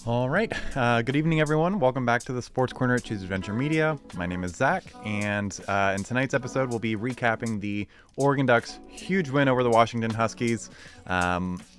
All right. Good evening, everyone. Welcome back to the Sports Corner at Choose Adventure Media. My name is Zach, and in tonight's episode, we'll be recapping the Oregon Ducks' huge win over the Washington Huskies.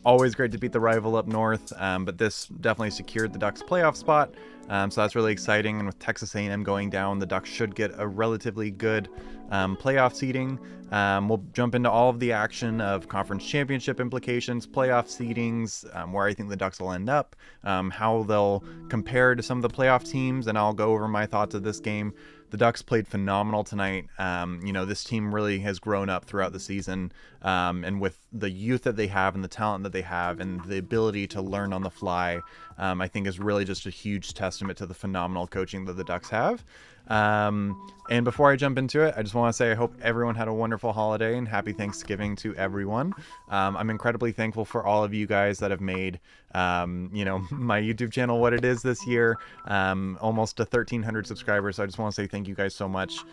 Always great to beat the rival up north, but this definitely secured the Ducks' playoff spot. So that's really exciting. And with Texas A&M going down, the Ducks should get a relatively good playoff seeding. We'll jump into all of the action of conference championship implications, playoff seedings, where I think the Ducks will end up, how they'll compare to some of the playoff teams, and I'll go over my thoughts of this game. The Ducks played phenomenal tonight. This team really has grown up throughout the season, and with the youth that they have and the talent that they have and the ability to learn on the fly, I think is really just a huge testament to the phenomenal coaching that the Ducks have. And before I jump into it, I just want to say I hope everyone had a wonderful holiday and happy Thanksgiving to everyone. I'm incredibly thankful for all of you guys that have made, my YouTube channel what it is this year, almost to 1,300 subscribers. So I just want to say thank you guys so much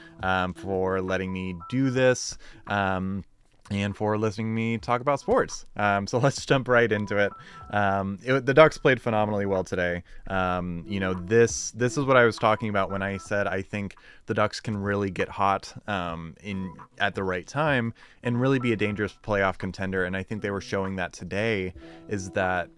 for letting me do this. And for listening to me talk about sports. So let's jump right into it. The Ducks played phenomenally well today. This is what I was talking about when I said I think the Ducks can really get hot at the right time and really be a dangerous playoff contender. And I think they were showing that today, is that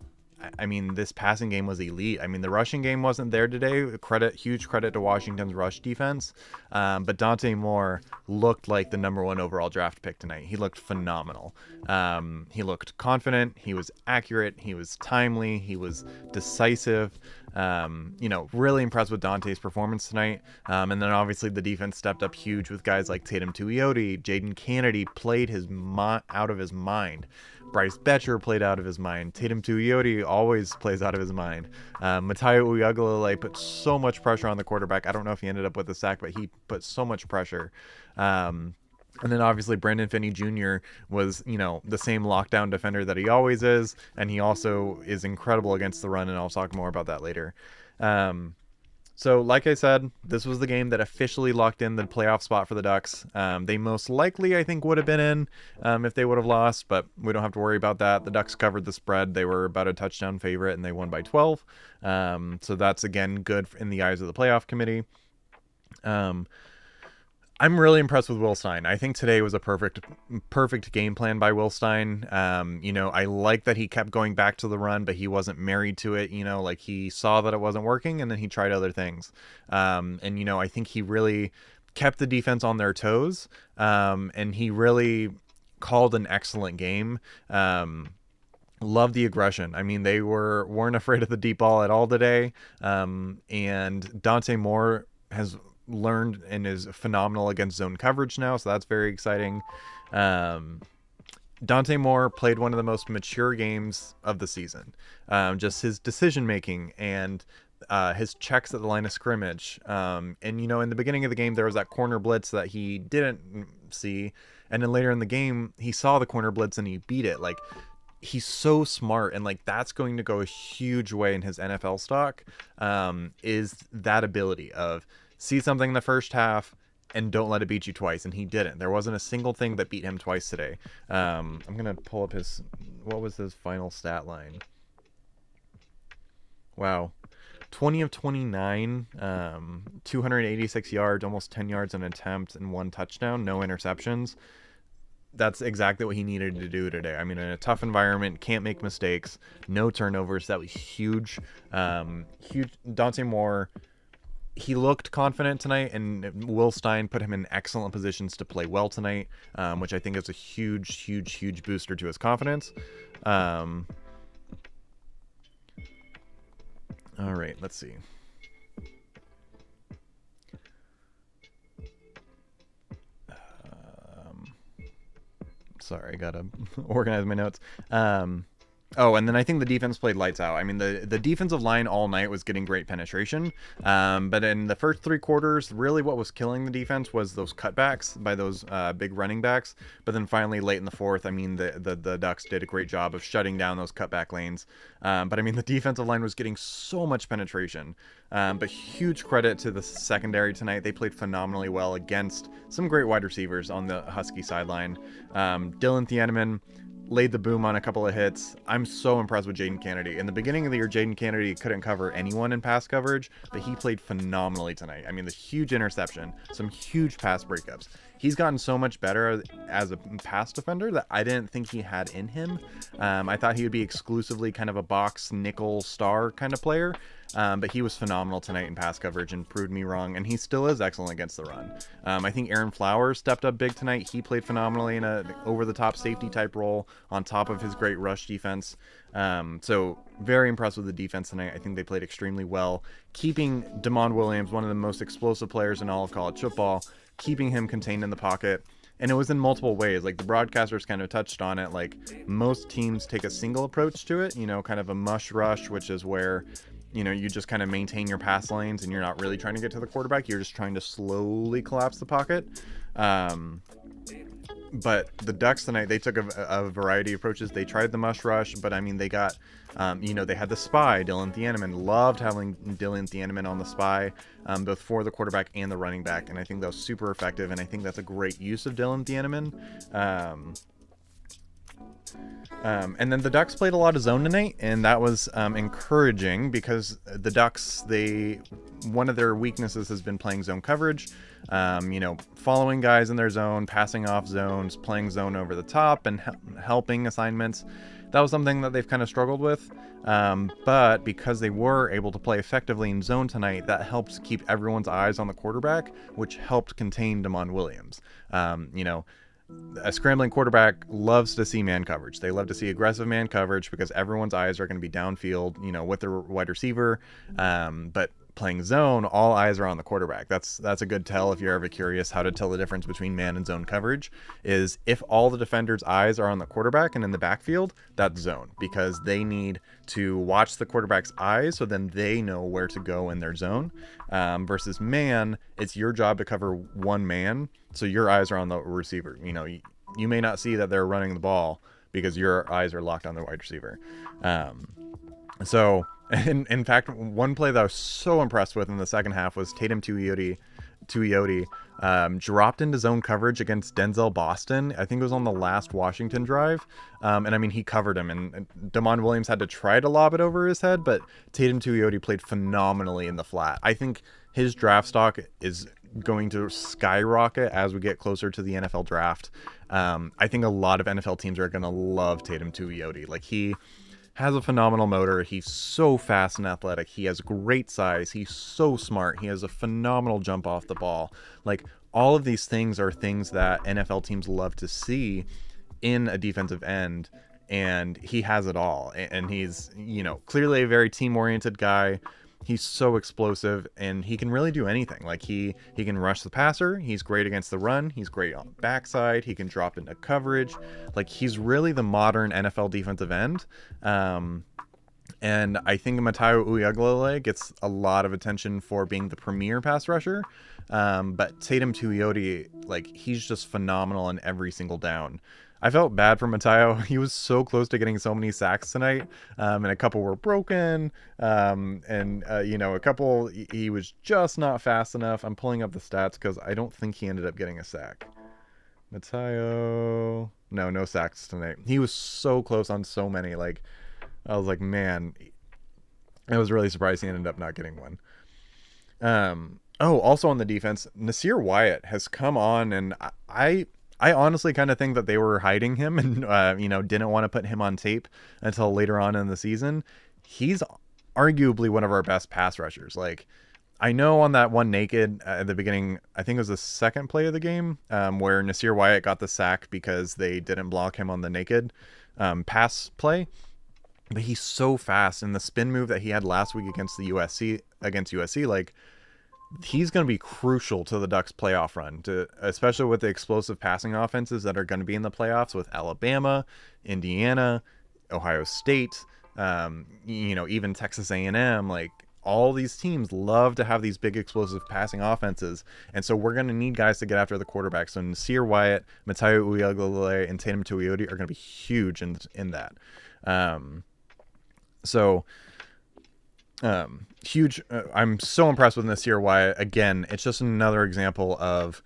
this passing game was elite. The rushing game wasn't there today. Huge credit to Washington's rush defense. But Dante Moore looked like the number 1 overall draft pick tonight. He looked phenomenal. He looked confident. He was accurate. He was timely. He was decisive. Really impressed with Dante's performance tonight. And then obviously the defense stepped up huge with guys like Tatum Tuioti. Jaden Kennedy played out of his mind. Bryce Betcher played out of his mind. Tatum Tuioti always plays out of his mind. Matayo Uiagalelei put so much pressure on the quarterback. I don't know if he ended up with a sack, but he put so much pressure. And then obviously Brandon Finney Jr. was, the same lockdown defender that he always is. And he also is incredible against the run, and I'll talk more about that later. So like I said, this was the game that officially locked in the playoff spot for the Ducks. They most likely, I think, would have been in if they would have lost, but we don't have to worry about that. The Ducks covered the spread. They were about a touchdown favorite, and they won by 12. So that's, again, good in the eyes of the playoff committee. I'm really impressed with Will Stein. I think today was a perfect game plan by Will Stein. I like that he kept going back to the run, but he wasn't married to it. He saw that it wasn't working, and then he tried other things. I think he really kept the defense on their toes, and he really called an excellent game. Love the aggression. They weren't afraid of the deep ball at all today. And Dante Moore has learned and is phenomenal against zone coverage now, so that's very exciting. Dante Moore played one of the most mature games of the season. Just his decision making and his checks at the line of scrimmage. In the beginning of the game, there was that corner blitz that he didn't see, and then later in the game, he saw the corner blitz and he beat it. He's so smart, and that's going to go a huge way in his NFL stock. Is that ability of see something in the first half and don't let it beat you twice. And he didn't. There wasn't a single thing that beat him twice today. I'm going to pull up what was his final stat line? Wow. 20 of 29, 286 yards, almost 10 yards an attempt, and 1 touchdown, no interceptions. That's exactly what he needed to do today. In a tough environment, can't make mistakes, no turnovers. That was huge. Huge. Dante Moore, he looked confident tonight, and Will Stein put him in excellent positions to play well tonight, which I think is a huge booster to his confidence. All right, let's see. Sorry, I gotta organize my notes. And then I think the defense played lights out. The defensive line all night was getting great penetration. But in the first 3 quarters, really what was killing the defense was those cutbacks by those big running backs. But then finally, late in the fourth, the Ducks did a great job of shutting down those cutback lanes. But the defensive line was getting so much penetration. But huge credit to the secondary tonight. They played phenomenally well against some great wide receivers on the Husky sideline. Dylan Thieneman laid the boom on a couple of hits. I'm so impressed with Jaden Kennedy. In the beginning of the year, Jaden Kennedy couldn't cover anyone in pass coverage, but he played phenomenally tonight. I mean, the huge interception, some huge pass breakups. He's gotten so much better as a pass defender that I didn't think he had in him. I thought he would be exclusively kind of a box nickel star kind of player. But he was phenomenal tonight in pass coverage and proved me wrong, and he still is excellent against the run. I think Aaron Flowers stepped up big tonight. He played phenomenally in a over-the-top safety type role on top of his great rush defense. So very impressed with the defense tonight. I think they played extremely well, keeping Damon Williams, one of the most explosive players in all of college football, keeping him contained in the pocket. And it was in multiple ways. Like, the broadcasters kind of touched on it. Like, most teams take a single approach to it, kind of a mush rush, which is where you just kind of maintain your pass lanes and you're not really trying to get to the quarterback. You're just trying to slowly collapse the pocket. But the Ducks tonight, they took a variety of approaches. They tried the mush rush, but I mean, they got, they had the spy, Dylan Thieneman. Loved having Dylan Thieneman on the spy, both for the quarterback and the running back. And I think that was super effective. And I think that's a great use of Dylan Thieneman. And then the Ducks played a lot of zone tonight, and that was encouraging because the Ducks, one of their weaknesses has been playing zone coverage, following guys in their zone, passing off zones, playing zone over the top, and helping assignments. That was something that they've kind of struggled with, but because they were able to play effectively in zone tonight, that helps keep everyone's eyes on the quarterback, which helped contain Damon Williams. A scrambling quarterback loves to see man coverage. They love to see aggressive man coverage because everyone's eyes are going to be downfield, with their wide receiver. But playing zone, all eyes are on the quarterback. That's a good tell if you're ever curious how to tell the difference between man and zone coverage. Is if all the defenders' eyes are on the quarterback and in the backfield, that's zone, because they need to watch the quarterback's eyes so then they know where to go in their zone. Versus man, it's your job to cover one man, so your eyes are on the receiver. You may not see that they're running the ball because your eyes are locked on the wide receiver. So in fact, one play that I was so impressed with in the second half was Tatum Tuioti dropped into zone coverage against Denzel Boston. I think it was on the last Washington drive. And I mean, he covered him, and Damon Williams had to try to lob it over his head, but Tatum Tuioti played phenomenally in the flat. I think his draft stock is going to skyrocket as we get closer to the NFL draft. I think a lot of NFL teams are going to love Tatum Tuioti. Like, he has a phenomenal motor. He's so fast and athletic. He has great size. He's so smart. He has a phenomenal jump off the ball. Like, all of these things are things that NFL teams love to see in a defensive end, and he has it all. And he's, clearly a very team-oriented guy. He's so explosive, and he can really do anything. Like, he can rush the passer. He's great against the run. He's great on the backside. He can drop into coverage. Like, he's really the modern NFL defensive end. And I think Matayo Uiagalelei gets a lot of attention for being the premier pass rusher. But Tatum Tuioti, like, he's just phenomenal in every single down. I felt bad for Matayo. He was so close to getting so many sacks tonight, and a couple were broken, and a couple he was just not fast enough. I'm pulling up the stats because I don't think he ended up getting a sack. Matayo, no sacks tonight. He was so close on so many. Like, I was like, man, I was really surprised he ended up not getting one. Also on the defense, Nasir Wyatt has come on, and I honestly kind of think that they were hiding him and, didn't want to put him on tape until later on in the season. He's arguably one of our best pass rushers. Like, I know on that one naked at the beginning, I think it was the second play of the game, where Nasir Wyatt got the sack because they didn't block him on the naked pass play. But he's so fast, and the spin move that he had last week against USC, like, he's going to be crucial to the Ducks playoff run, especially with the explosive passing offenses that are going to be in the playoffs with Alabama, Indiana, Ohio State, even Texas A&M. Like, all these teams love to have these big explosive passing offenses, and so we're going to need guys to get after the quarterback. So Nasir Wyatt, Matayo Uiagalelei, and Tatum Tuioti are going to be huge in that. Huge. I'm so impressed with Nasir Wyatt. Again, it's just another example of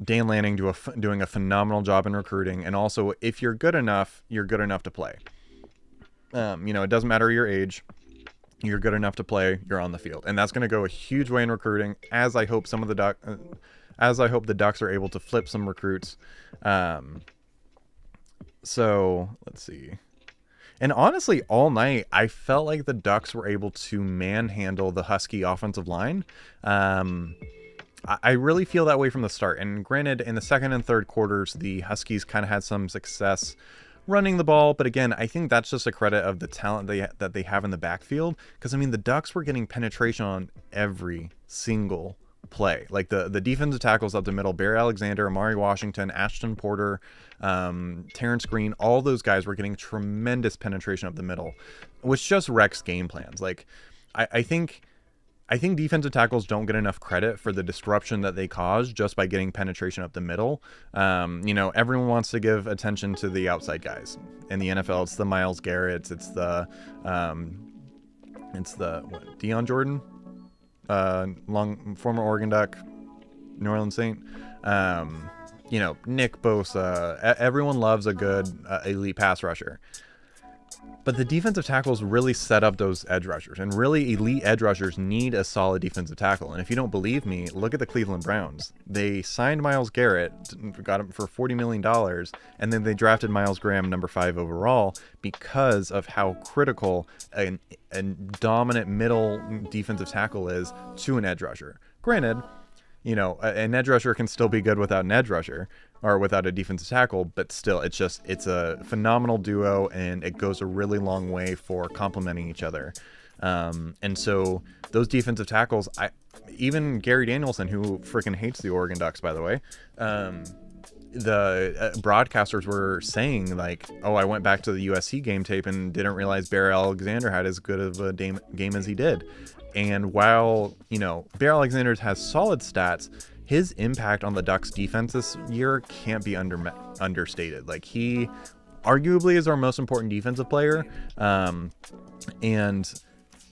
Dan Lanning doing a phenomenal job in recruiting, and also if you're good enough to play. It doesn't matter your age. You're good enough to play. You're on the field, and that's going to go a huge way in recruiting. As I hope the Ducks are able to flip some recruits. So let's see. And honestly, all night, I felt like the Ducks were able to manhandle the Husky offensive line. I really feel that way from the start. And granted, in the second and third quarters, the Huskies kind of had some success running the ball. But again, I think that's just a credit of the talent that they have in the backfield. Because, I mean, the Ducks were getting penetration on every single play. Like the defensive tackles up the middle, Barry Alexander, Amari Washington, Ashton Porter, Terrence Green, all those guys were getting tremendous penetration up the middle, which just wrecks game plans. Like I think defensive tackles don't get enough credit for the disruption that they cause just by getting penetration up the middle. Everyone wants to give attention to the outside guys in the NFL. It's the Myles Garretts. It's the Deion Jordan, former Oregon Duck, New Orleans Saint. Nick Bosa. Everyone loves a good elite pass rusher. But the defensive tackles really set up those edge rushers, and really elite edge rushers need a solid defensive tackle. And if you don't believe me, look at the Cleveland Browns. They signed Myles Garrett, got him for $40 million, and then they drafted Myles Graham number 5 overall because of how critical a dominant middle defensive tackle is to an edge rusher. Granted, an edge rusher can still be good without an edge rusher or without a defensive tackle, but still, it's a phenomenal duo, and it goes a really long way for complementing each other. And so those defensive tackles, even Gary Danielson, who freaking hates the Oregon Ducks, by the way, the broadcasters were saying like, oh, I went back to the USC game tape and didn't realize Barry Alexander had as good of a game as he did. And while, Barry Alexander has solid stats, his impact on the Ducks defense this year can't be understated. Like, he arguably is our most important defensive player. And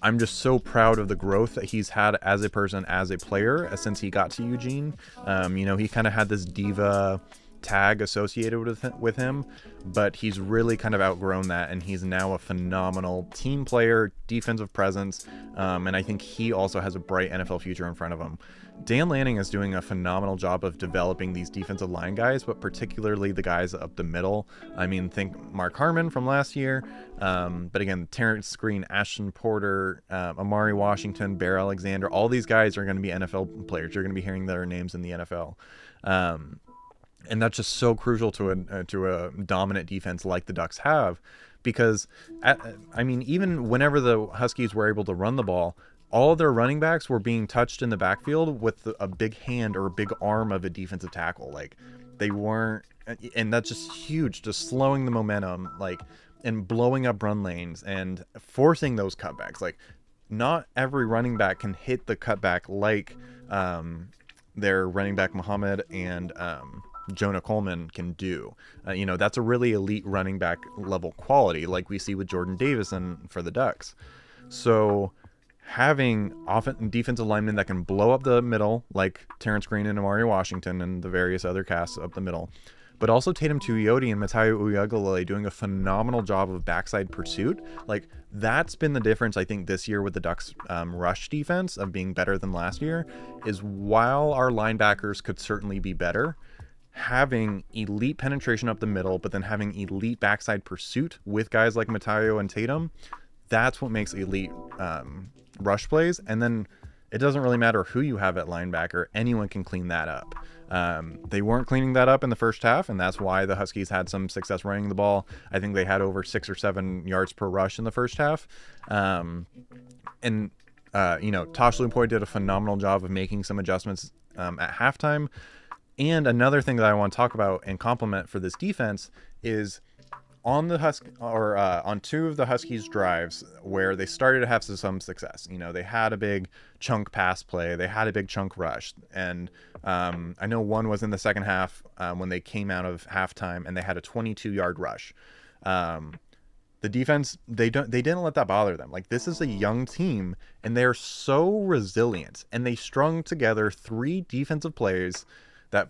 I'm just so proud of the growth that he's had as a person, as a player, since he got to Eugene. He kind of had this diva tag associated with him, but he's really kind of outgrown that, and he's now a phenomenal team player, defensive presence, and I think he also has a bright NFL future in front of him. Dan Lanning is doing a phenomenal job of developing these defensive line guys, but particularly the guys up the middle. I mean, think Mark Harmon from last year, but again, Terrence Green, Ashton Porter, Amari Washington, Bear Alexander, all these guys are going to be NFL players. You're going to be hearing their names in the NFL. And that's just so crucial to a dominant defense like the Ducks have, because even whenever the Huskies were able to run the ball, all of their running backs were being touched in the backfield with a big hand or a big arm of a defensive tackle. Like, they weren't, and that's just huge, just slowing the momentum, like, and blowing up run lanes and forcing those cutbacks. Like, not every running back can hit the cutback like their running back Muhammad and Jonah Coleman can do. That's a really elite running back level quality, like we see with Jordan Davison for the Ducks. So having defensive linemen that can blow up the middle, like Terrence Green and Amari Washington and the various other casts up the middle, but also Tatum Tuioti and Matayo Uiagalelei doing a phenomenal job of backside pursuit. Like, that's been the difference, I think, this year with the Ducks rush defense of being better than last year, is while our linebackers could certainly be better, having elite penetration up the middle, but then having elite backside pursuit with guys like Matayo and Tatum, that's what makes elite rush plays. And then it doesn't really matter who you have at linebacker, anyone can clean that up. They weren't cleaning that up in the first half, and that's why the Huskies had some success running the ball. I think they had over 6 or 7 yards per rush in the first half. Tosh Lupoy did a phenomenal job of making some adjustments at halftime. And another thing that I want to talk about and compliment for this defense is on on 2 of the Huskies drives where they started to have some success. They had a big chunk pass play, they had a big chunk rush, and I know one was in the second half when they came out of halftime and they had a 22-yard rush. The defense, they didn't let that bother them. Like, this is a young team, and they're so resilient, and they strung together 3 defensive plays that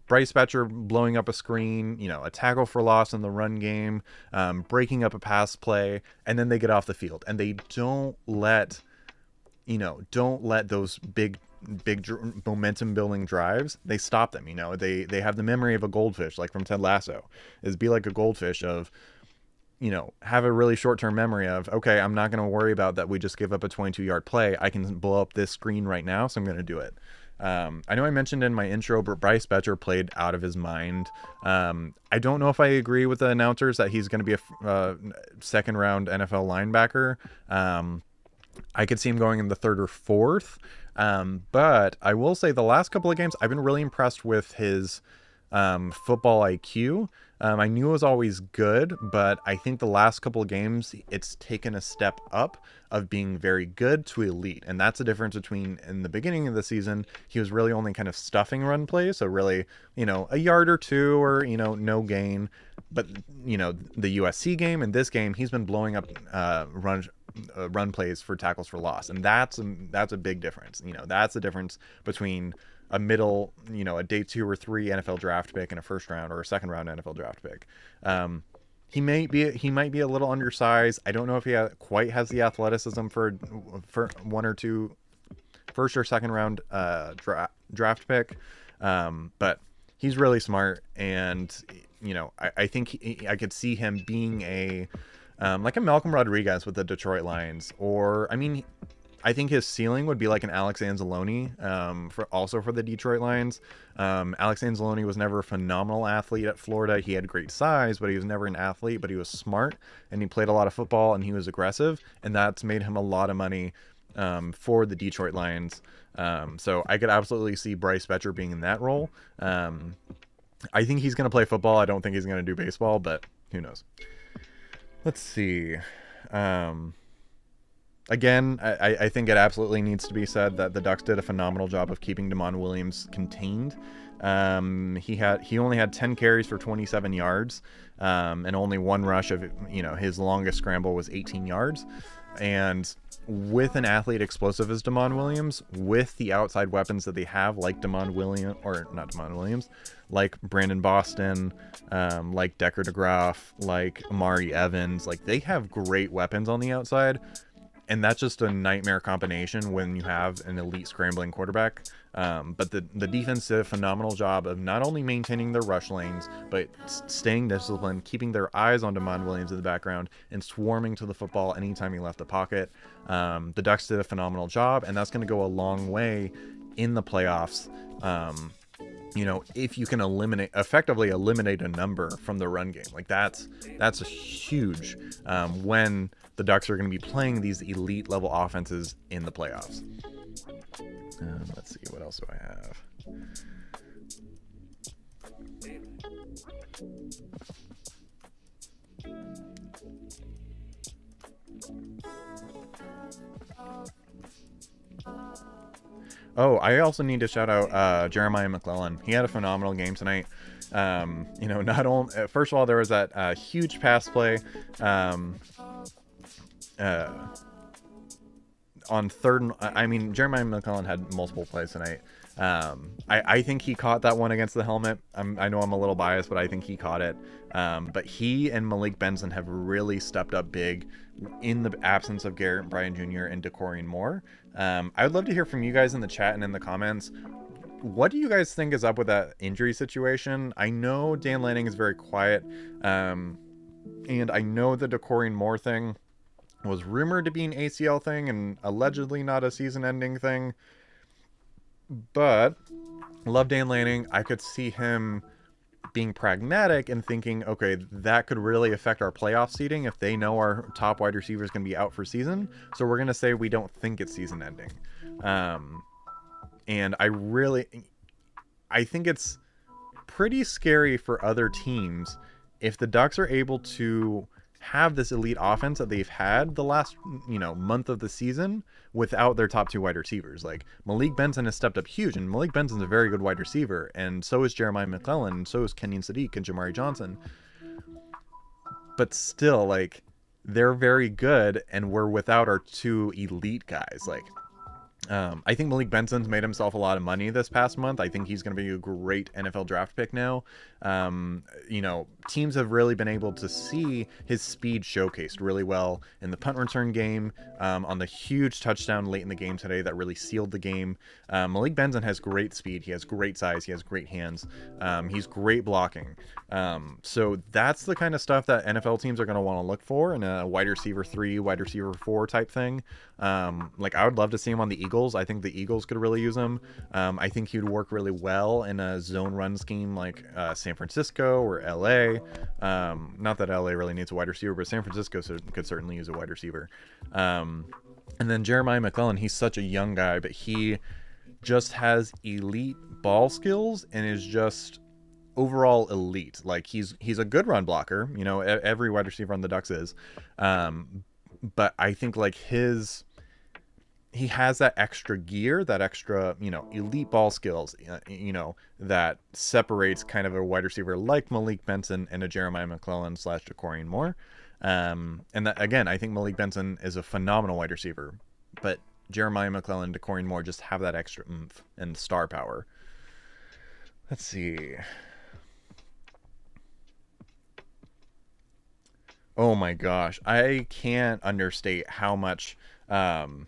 Bryce Betcher blowing up a screen, a tackle for loss in the run game, breaking up a pass play, and then they get off the field and they don't let those big momentum building drives. They stop them. They have the memory of a goldfish, like from Ted Lasso, is be like a goldfish of, have a really short-term memory of, okay, I'm not going to worry about that. We just give up a 22-yard play. I can blow up this screen right now, so I'm going to do it. I know I mentioned in my intro, but Bryce Betcher played out of his mind. I don't know if I agree with the announcers that he's going to be a second-round NFL linebacker. I could see him going in the third or fourth. But I will say the last couple of games, I've been really impressed with his football IQ. I knew it was always good, but I think the last couple of games, it's taken a step up of being very good to elite. And that's the difference between in the beginning of the season, he was really only kind of stuffing run plays. So really, a yard or two or, no gain. But, the USC game and this game, he's been blowing up run plays for tackles for loss. And that's a big difference. That's the difference between a middle, a day 2 or 3 NFL draft pick and a first round or a second round NFL draft pick. He might be a little undersized. I don't know if he quite has the athleticism for 1 or 2 first or second round draft pick. But he's really smart, and I think I could see him being a like a Malcolm Rodriguez with the Detroit Lions, or I think his ceiling would be like an Alex Anzalone for the Detroit Lions. Alex Anzalone was never a phenomenal athlete at Florida. He had great size, but he was never an athlete, but he was smart, and he played a lot of football, and he was aggressive, and that's made him a lot of money for the Detroit Lions. So I could absolutely see Bryce Betcher being in that role. I think he's going to play football. I don't think he's going to do baseball, but who knows? Let's see. Again, I think it absolutely needs to be said that the Ducks did a phenomenal job of keeping Damon Williams contained. He only had 10 carries for 27 yards, and only one rush of, his longest scramble was 18 yards. And with an athlete explosive as Damon Williams, with the outside weapons that they have, like like Brandon Boston, like Decker DeGraff, like Amari Evans, like they have great weapons on the outside. And that's just a nightmare combination when you have an elite scrambling quarterback. But the defense did a phenomenal job of not only maintaining their rush lanes, but staying disciplined, keeping their eyes on Damon Williams in the background, and swarming to the football anytime he left the pocket. The Ducks did a phenomenal job, and that's going to go a long way in the playoffs. If you can effectively eliminate a number from the run game, like that's a huge when the Ducks are going to be playing these elite level offenses in the playoffs. Let's see, what else do I have? Oh, I also need to shout out Jeremiah McClellan. He had a phenomenal game tonight. Not only first of all, there was that huge pass play on third. Jeremiah McClellan had multiple plays tonight. I think he caught that one against the helmet. I know I'm a little biased, but I think he caught it. But he and Malik Benson have really stepped up big in the absence of Garrett Bryan Jr. and Dante Moore. I would love to hear from you guys in the chat and in the comments. What do you guys think is up with that injury situation? I know Dan Lanning is very quiet. And I know the Dante Moore thing was rumored to be an ACL thing and allegedly not a season-ending thing. But I love Dan Lanning. I could see him being pragmatic and thinking, okay, that could really affect our playoff seeding if they know our top wide receiver is going to be out for season. So we're going to say we don't think it's season-ending. And I think it's pretty scary for other teams if the Ducks are able to have this elite offense that they've had the last month of the season without their top 2 wide receivers. Like Malik Benson has stepped up huge, and Malik Benson's a very good wide receiver, and so is Jeremiah McClellan, and so is Kenyon Sadiq and Jamari Johnson. But still, like, they're very good, and we're without our 2 elite guys. Like, I think Malik Benson's made himself a lot of money this past month. I think he's going to be a great NFL draft pick now. Teams have really been able to see his speed showcased really well in the punt return game, on the huge touchdown late in the game today that really sealed the game. Malik Benson has great speed. He has great size. He has great hands. He's great blocking. So that's the kind of stuff that NFL teams are going to want to look for in a wide receiver 3, wide receiver 4 type thing. I would love to see him on the Eagles. I think the Eagles could really use him. I think he would work really well in a zone run scheme like San Francisco or LA. Not that LA really needs a wide receiver, but San Francisco could certainly use a wide receiver. And then Jeremiah McClellan, he's such a young guy, but he just has elite ball skills and is just overall elite. Like he's a good run blocker. Every wide receiver on the Ducks is. But I think he has that extra gear, that extra, elite ball skills, that separates kind of a wide receiver like Malik Benson and a Jeremiah McClellan / Dakorien Moore. And that, again, I think Malik Benson is a phenomenal wide receiver, but Jeremiah McClellan, Dakorien Moore just have that extra oomph and star power. Let's see. Oh my gosh. I can't understate how much Jaden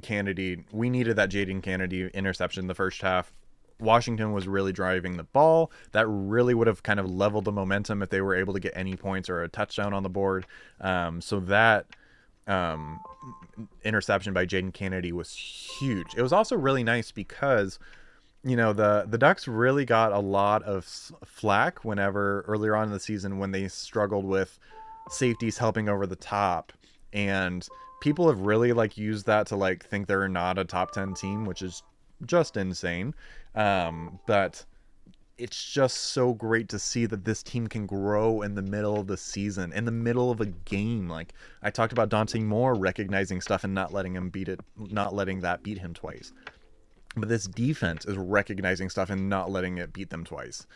Kennedy, we needed that Jaden Kennedy interception in the first half. Washington was really driving the ball. That really would have kind of leveled the momentum if they were able to get any points or a touchdown on the board. So that interception by Jaden Kennedy was huge. It was also really nice because the Ducks really got a lot of flack whenever earlier on in the season when they struggled with safeties helping over the top, and people have really used that to think they're not a top 10 team, which is just insane. But it's just so great to see that this team can grow in the middle of the season, in the middle of a game. I talked about Dante Moore recognizing stuff and not letting that beat him twice. But this defense is recognizing stuff and not letting it beat them twice.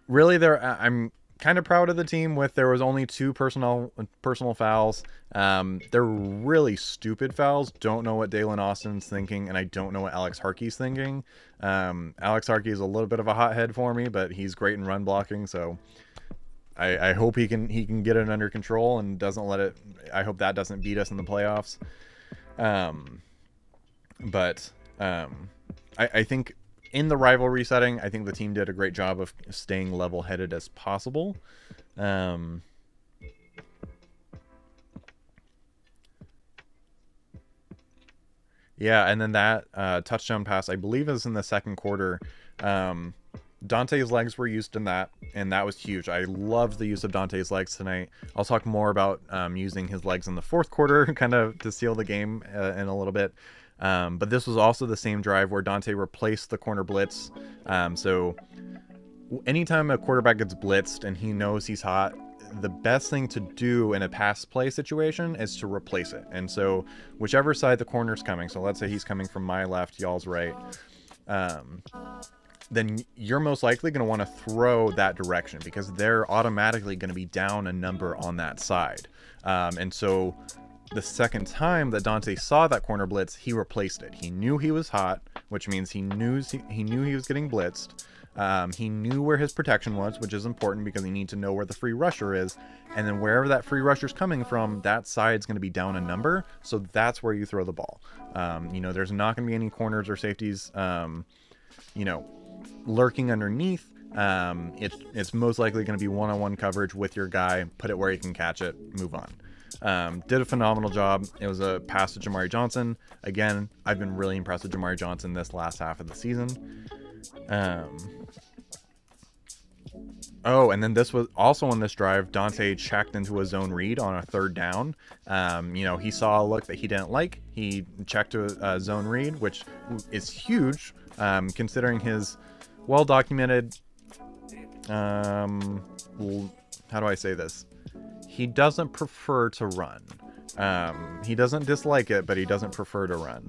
Really, I'm kind of proud of the team there was only 2 personal fouls. They're really stupid fouls. Don't know what Dalen Austin's thinking, and I don't know what Alex Harkey's thinking. Alex Harkey is a little bit of a hothead for me, but he's great in run blocking, so I hope he can get it under control and doesn't let it. I hope that doesn't beat us in the playoffs. I think in the rivalry setting, I think the team did a great job of staying level-headed as possible. Yeah, and then that touchdown pass, I believe, is in the second quarter. Dante's legs were used in that, and that was huge. I loved the use of Dante's legs tonight. I'll talk more about using his legs in the fourth quarter, kind of to seal the game in a little bit. But this was also the same drive where Dante replaced the corner blitz. So anytime a quarterback gets blitzed and he knows he's hot, the best thing to do in a pass play situation is to replace it. And so whichever side the corner's coming, so let's say he's coming from my left, y'all's right, then you're most likely going to want to throw that direction because they're automatically going to be down a number on that side. And so the second time that Dante saw that corner blitz, he replaced it. He knew he was hot, which means he knew he was getting blitzed. He knew where his protection was, which is important because you need to know where the free rusher is. And then wherever that free rusher is coming from, that side's going to be down a number. So that's where you throw the ball. There's not going to be any corners or safeties, lurking underneath. It's most likely going to be one-on-one coverage with your guy. Put it where he can catch it. Move on. Did a phenomenal job. It was a pass to Jamari Johnson. Again, I've been really impressed with Jamari Johnson this last half of the season. And then this was also on this drive, Dante checked into a zone read on a third down. He saw a look that he didn't like. He checked to a zone read, which is huge, considering his well-documented, how do I say this? He doesn't prefer to run. He doesn't dislike it, but he doesn't prefer to run.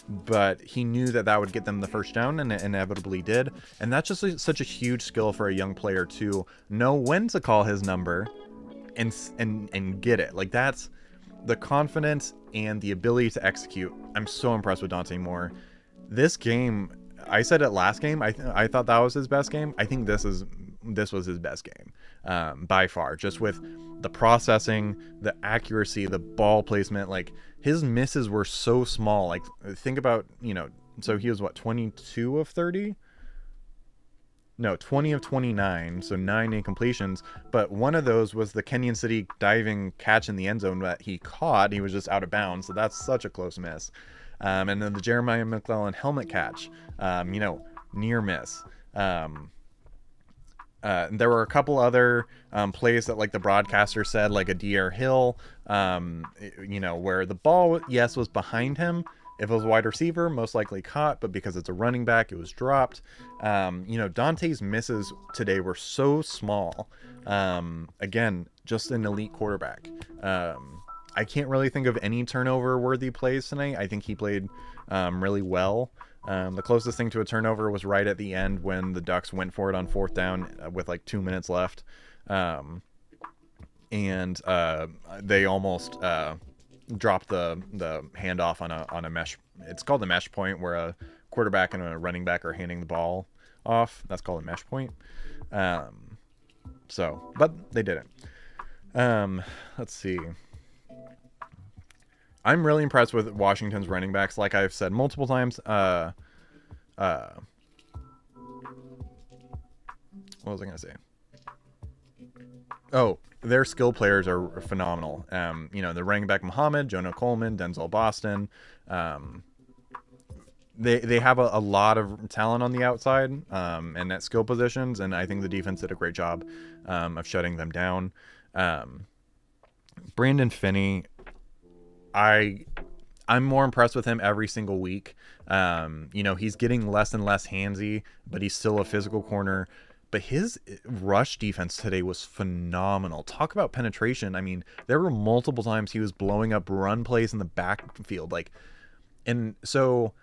But he knew that would get them the first down, and it inevitably did. And that's just such a huge skill for a young player to know when to call his number and get it. Like, that's the confidence and the ability to execute. I'm so impressed with Dante Moore. This game, I said it last game, I thought that was his best game. I think this was his best game, by far, just with the processing, the accuracy, the ball placement. Like, his misses were so small. Like, think about, so he was 22 of 30? No, 20 of 29, so 9 incompletions, but one of those was the Kenyon City diving catch in the end zone that he caught. He was just out of bounds, so that's such a close miss. And then the Jeremiah McClellan helmet catch, near miss. There were a couple other plays that, like, the broadcaster said, like a DR Hill, where the ball, yes, was behind him. If it was a wide receiver, most likely caught, but because it's a running back, it was dropped. Dante's misses today were so small. Again, just an elite quarterback. I can't really think of any turnover-worthy plays tonight. I think he played really well. The closest thing to a turnover was right at the end when the Ducks went for it on 4th down with like 2 minutes left. And they almost dropped the handoff on a mesh. It's called a mesh point, where a quarterback and a running back are handing the ball off. That's called a mesh point. But they didn't. Let's see. I'm really impressed with Washington's running backs. Like I've said multiple times. What was I going to say? Oh, their skill players are phenomenal. The running back Muhammad, Jonah Coleman, Denzel Boston. They have a lot of talent on the outside and at skill positions, and I think the defense did a great job of shutting them down. Brandon Finney, I'm more impressed with him every single week. He's getting less and less handsy, but he's still a physical corner. But his rush defense today was phenomenal. Talk about penetration. I mean, there were multiple times he was blowing up run plays in the backfield. And so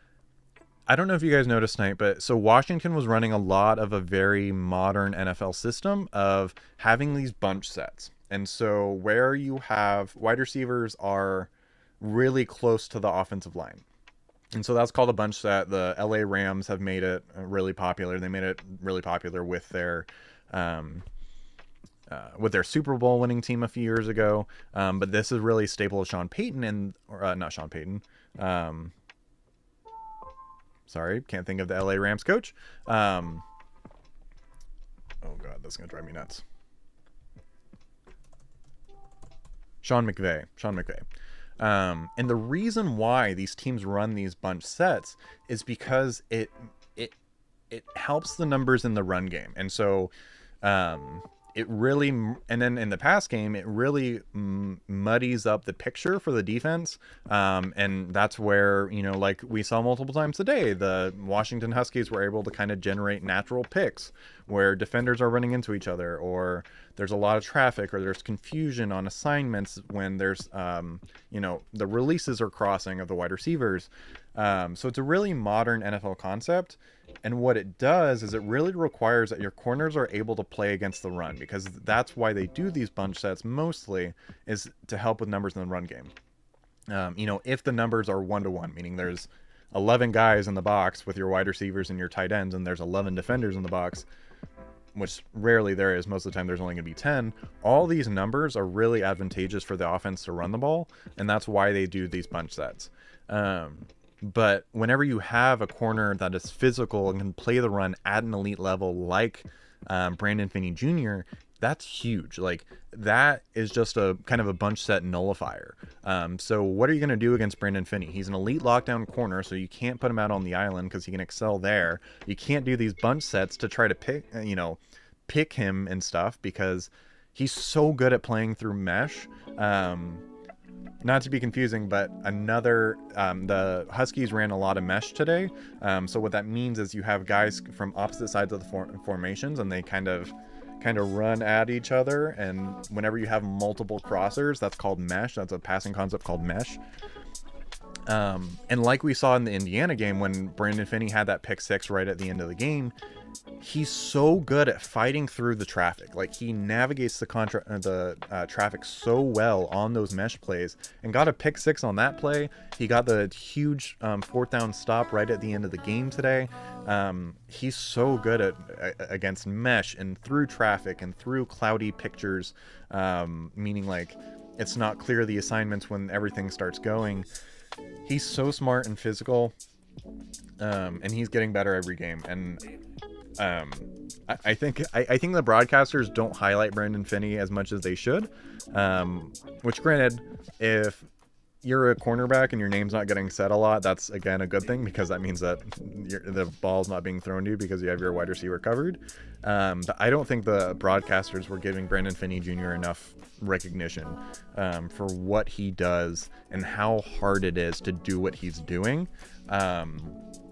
I don't know if you guys noticed tonight, but so Washington was running a lot of a very modern NFL system of having these bunch sets. And so where you have wide receivers are really close to the offensive line. And so that's called a bunch set. The LA Rams have made it really popular. They made it really popular with their Super Bowl winning team a few years ago. But this is really a staple of Sean Payton not Sean Payton. Sorry, can't think of the LA Rams coach. Oh God, that's gonna drive me nuts. Sean McVay. And the reason why these teams run these bunch sets is because it helps the numbers in the run game. And so it really, and then in the pass game, it really muddies up the picture for the defense. And that's where, like we saw multiple times today, the Washington Huskies were able to kind of generate natural picks where defenders are running into each other, or there's a lot of traffic, or there's confusion on assignments when there's, the releases are crossing of the wide receivers. So it's a really modern NFL concept. And what it does is it really requires that your corners are able to play against the run, because that's why they do these bunch sets mostly, is to help with numbers in the run game. If the numbers are 1-to-1, meaning there's 11 guys in the box with your wide receivers and your tight ends, and there's 11 defenders in the box, which rarely there is. Most of the time there's only going to be 10. All these numbers are really advantageous for the offense to run the ball, and that's why they do these bunch sets. But whenever you have a corner that is physical and can play the run at an elite level, like Brandon Finney Jr., that's huge. Like, that is just a kind of a bunch set nullifier. So what are you going to do against Brandon Finney? He's an elite lockdown corner, so you can't put him out on the island because he can excel there. You can't do these bunch sets to try to pick him and stuff, because he's so good at playing through mesh. Not to be confusing, but the Huskies ran a lot of mesh today. So what that means is you have guys from opposite sides of the formations, and they kind of run at each other. And whenever you have multiple crossers, that's called mesh. That's a passing concept called mesh. And like we saw in the Indiana game when Brandon Finney had that pick six right at the end of the game, he's so good at fighting through the traffic. Like, he navigates the traffic so well on those mesh plays, and got a pick six on that play. He got the huge fourth down stop right at the end of the game today. He's so good at against mesh and through traffic and through cloudy pictures, meaning like it's not clear the assignments when everything starts going. He's so smart and physical, and he's getting better every game. And I think the broadcasters don't highlight Brandon Finney as much as they should. Which, granted, if you're a cornerback and your name's not getting said a lot, that's again a good thing, because that means that the ball's not being thrown to you because you have your wide receiver covered. But I don't think the broadcasters were giving Brandon Finney Jr. enough recognition for what he does and how hard it is to do what he's doing,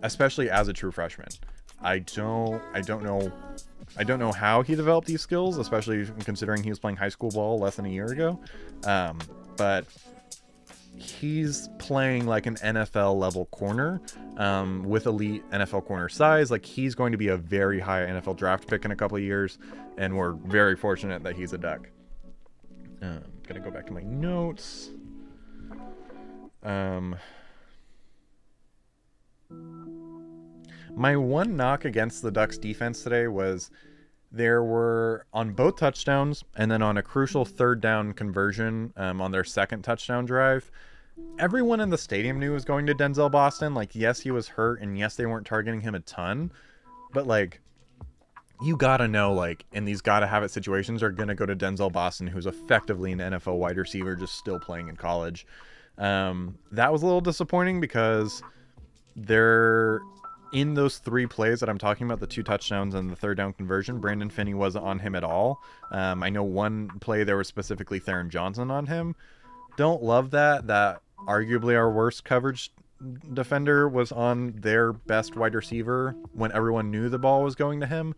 especially as a true freshman. I don't know how he developed these skills, especially considering he was playing high school ball less than a year ago. But he's playing like an NFL level corner, with elite NFL corner size. Like, he's going to be a very high NFL draft pick in a couple of years, and we're very fortunate that he's a Duck. Gonna go back to my notes. My one knock against the Ducks defense today was there were, on both touchdowns and then on a crucial third down conversion on their second touchdown drive, everyone in the stadium knew it was going to Denzel Boston. Like, yes, he was hurt, and yes, they weren't targeting him a ton, but like, you gotta know, like, in these gotta have it situations, are gonna go to Denzel Boston, who's effectively an NFL wide receiver just still playing in college. That was a little disappointing, because they're in those three plays that I'm talking about, the two touchdowns and the third down conversion, Brandon Finney wasn't on him at all. I know one play there was specifically Theron Johnson on him. Don't love that arguably our worst coverage defender was on their best wide receiver when everyone knew the ball was going to him.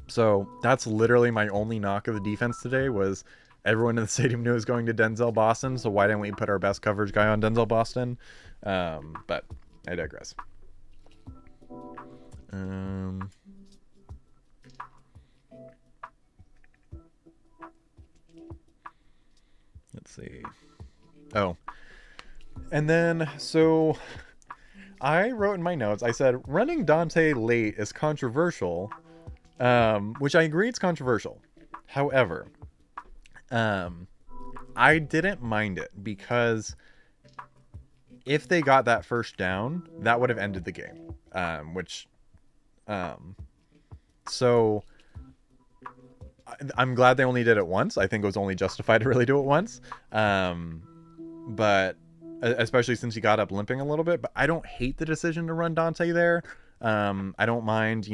So that's literally my only knock of the defense today, was everyone in the stadium knew it was going to Denzel Boston, so why didn't we put our best coverage guy on Denzel Boston? But I digress. Let's see. Oh, and then, so I wrote in my notes, I said, running Dante late is controversial, which I agree it's controversial. However, I didn't mind it, because if they got that first down, that would have ended the game. So I'm glad they only did it once. I think it was only justified to really do it once. But especially since he got up limping a little bit. But I don't hate the decision to run Dante there. I don't mind,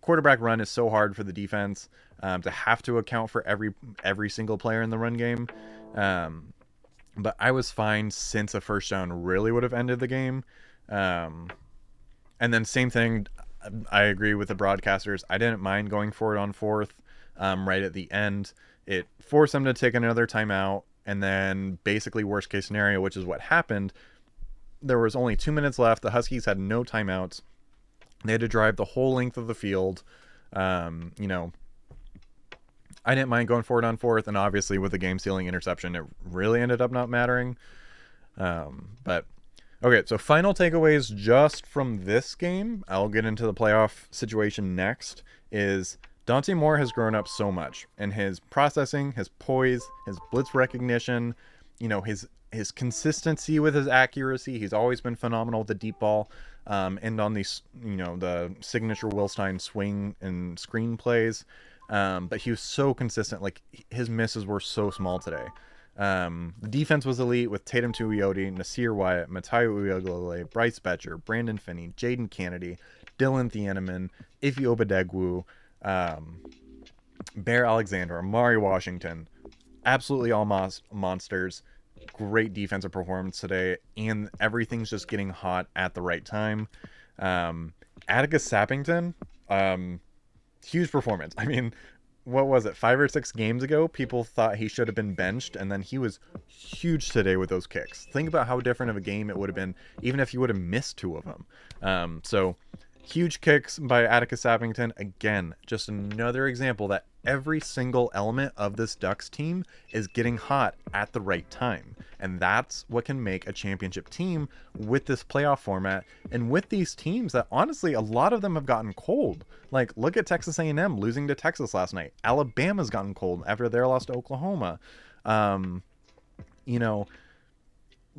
quarterback run is so hard for the defense, to have to account for every single player in the run game. But I was fine, since a first down really would have ended the game. And then same thing, I agree with the broadcasters. I didn't mind going for it on fourth, right at the end. It forced them to take another timeout, and then basically worst case scenario, which is what happened. There was only 2 minutes left. The Huskies had no timeouts. They had to drive the whole length of the field. I didn't mind going for it on fourth, and obviously with the game-sealing interception, it really ended up not mattering. But okay, so final takeaways just from this game, I'll get into the playoff situation next, is Dante Moore has grown up so much in his processing, his poise, his blitz recognition, his consistency with his accuracy. He's always been phenomenal with the deep ball, and on these, the signature Wilstein swing and screen plays. But he was so consistent. Like, his misses were so small today. The defense was elite with Tatum Tuioti, Nasir Wyatt, Matayo Uiagalelei, Bryce Betcher, Brandon Finney, Jaden Kennedy, Dylan Thieneman, Ife Obadegwu, Bear Alexander, Amari Washington. Sapington. Absolutely all monsters. Great defensive performance today, and everything's just getting hot at the right time. Atticus Sappington, huge performance. I mean, what was it, 5 or 6 games ago, people thought he should have been benched, and then he was huge today with those kicks. Think about how different of a game it would have been, even if he would have missed 2 of them. So huge kicks by Atticus Sappington. Again, just another example that every single element of this Ducks team is getting hot at the right time. And that's what can make a championship team with this playoff format. And with these teams that, honestly, a lot of them have gotten cold. Like, look at Texas A&M losing to Texas last night. Alabama's gotten cold after their loss to Oklahoma.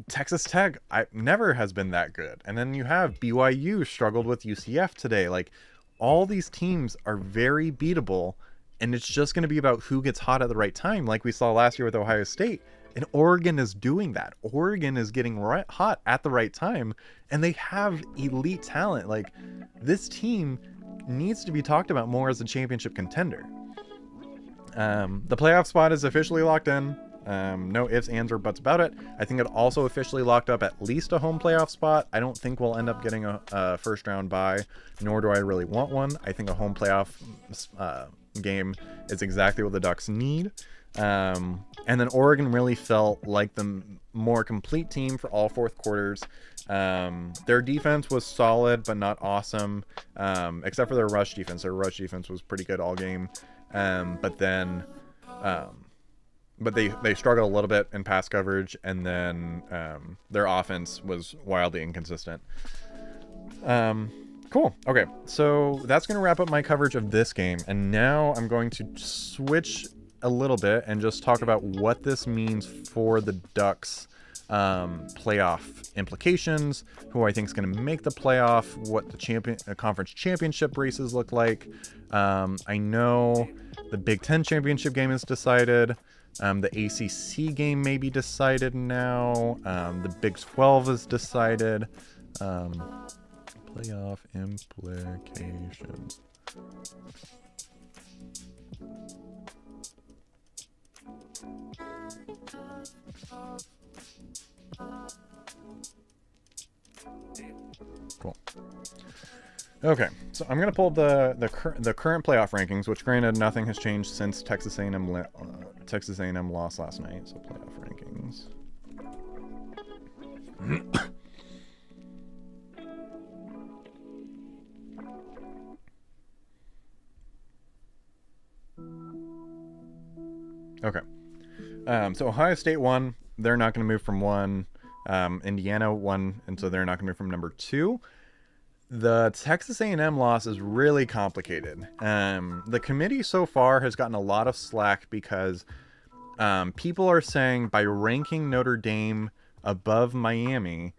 Texas Tech never has been that good. And then you have BYU struggled with UCF today. Like, all these teams are very beatable, and it's just going to be about who gets hot at the right time, like we saw last year with Ohio State. And Oregon is doing that. Oregon is getting hot at the right time, and they have elite talent. Like, this team needs to be talked about more as a championship contender. The playoff spot is officially locked in. No ifs, ands, or buts about it. I think it also officially locked up at least a home playoff spot. I don't think we'll end up getting a first round bye, nor do I really want one. I think a home playoff game is exactly what the Ducks need. And then Oregon really felt like the more complete team for all fourth quarters. Their defense was solid, but not awesome, except for their rush defense. Their rush defense was pretty good all game. But they struggled a little bit in pass coverage, and then their offense was wildly inconsistent. Cool. Okay, so that's going to wrap up my coverage of this game, and now I'm going to switch a little bit and just talk about what this means for the Ducks playoff implications, who I think is going to make the playoff, what the conference championship races look like. I know the Big Ten championship game is decided. The ACC game may be decided now. The Big 12 is decided. Playoff implications. Cool. Okay, so I'm gonna pull the current playoff rankings, which, granted, nothing has changed since Texas A&M lost last night. So playoff rankings. Okay. So Ohio State won. They're not going to move from 1. Indiana won, and so they're not going to move from number 2. The Texas A&M loss is really complicated. The committee so far has gotten a lot of slack because people are saying by ranking Notre Dame above Miami,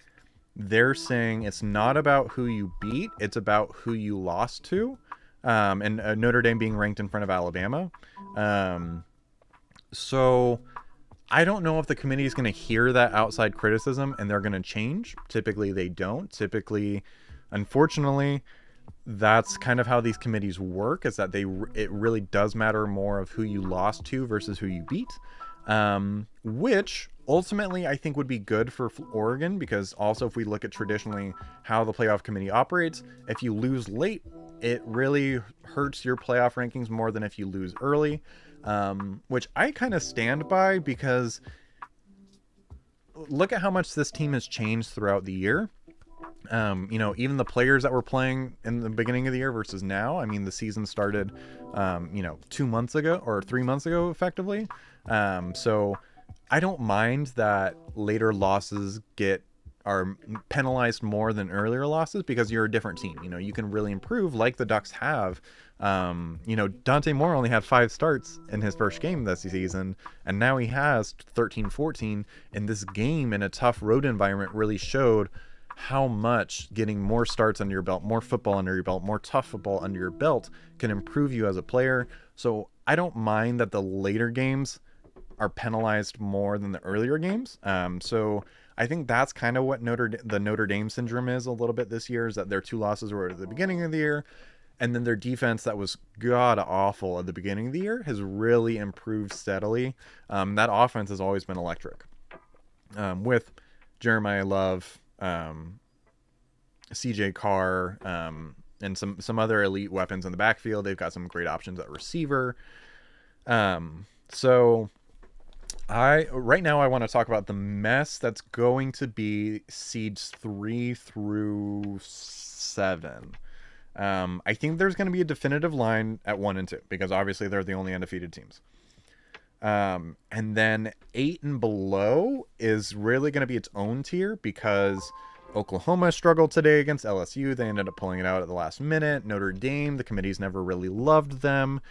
they're saying it's not about who you beat, it's about who you lost to. And Notre Dame being ranked in front of Alabama. So I don't know if the committee is going to hear that outside criticism and they're going to change. Typically they don't. Typically, unfortunately, that's kind of how these committees work, is that it really does matter more of who you lost to versus who you beat, which ultimately I think would be good for Oregon, because also if we look at traditionally how the playoff committee operates, if you lose late, it really hurts your playoff rankings more than if you lose early, which I kind of stand by, because look at how much this team has changed throughout the year. Even the players that were playing in the beginning of the year versus now. I mean, the season started, 2 months ago or 3 months ago, effectively. So I don't mind that later losses are penalized more than earlier losses, because you're a different team. You can really improve, like the Ducks have. Dante Moore only had 5 starts in his first game this season, and now he has 13-14. And this game in a tough road environment really showed how much getting more starts under your belt, more football under your belt, more tough football under your belt can improve you as a player. So I don't mind that the later games are penalized more than the earlier games. So I think that's kind of what the Notre Dame syndrome is a little bit this year, is that their 2 losses were at the beginning of the year, and then their defense that was god awful at the beginning of the year has really improved steadily. That offense has always been electric, with Jeremiah Love, CJ Carr, and some other elite weapons in the backfield. They've got some great options at receiver. So right now I want to talk about the mess that's going to be seeds 3 through 7. I think there's going to be a definitive line at 1 and 2 because obviously they're the only undefeated teams. And then 8 and below is really going to be its own tier because Oklahoma struggled today against LSU. They ended up pulling it out at the last minute. Notre Dame, the committee's never really loved them